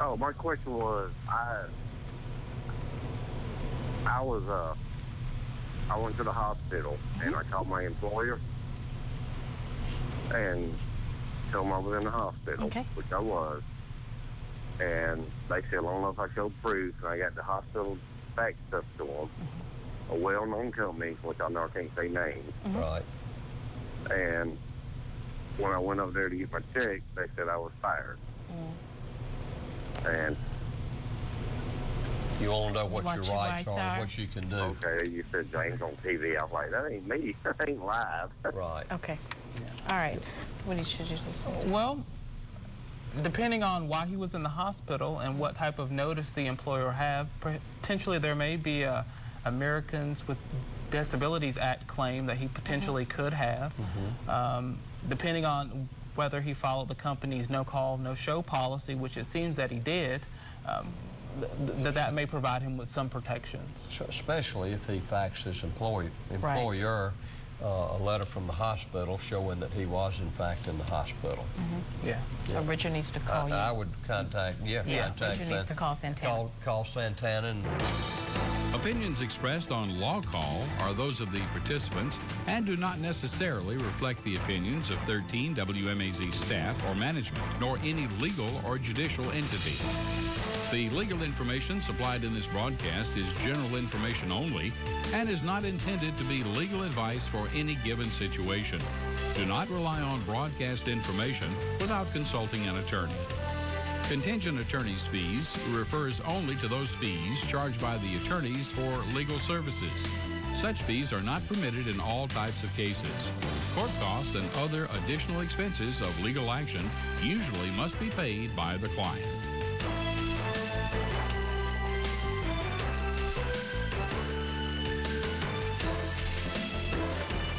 Oh, my question was, I went to the hospital and I called my employer and told them I was in the hospital, which I was. And they said, long enough I showed proof, and I got the hospital back stuff to them, a well-known company, which I know I can't say names. Right. And when I went over there to get my check, they said I was fired. And you want to know what your rights are and what you can do. Okay, you said James on TV. I was like, that ain't me. That ain't live. Right. Okay. All right. What should you say? Well, depending on why he was in the hospital and what type of notice the employer have, potentially there may be a Americans with Disabilities Act claim that he potentially could have, depending on whether he followed the company's no-call, no-show policy, which it seems that he did. That may provide him with some protections. Especially if he faxed his employer a letter from the hospital showing that he was in fact in the hospital. Yeah. So Richard needs to call you. I would contact, contact Richard needs to call Santana. Call Santana. Opinions expressed on Law Call are those of the participants and do not necessarily reflect the opinions of 13 WMAZ staff or management, nor any legal or judicial entity. The legal information supplied in this broadcast is general information only and is not intended to be legal advice for any given situation. Do not rely on broadcast information without consulting an attorney. Contingent attorney's fees refers only to those fees charged by the attorneys for legal services. Such fees are not permitted in all types of cases. Court costs and other additional expenses of legal action usually must be paid by the client.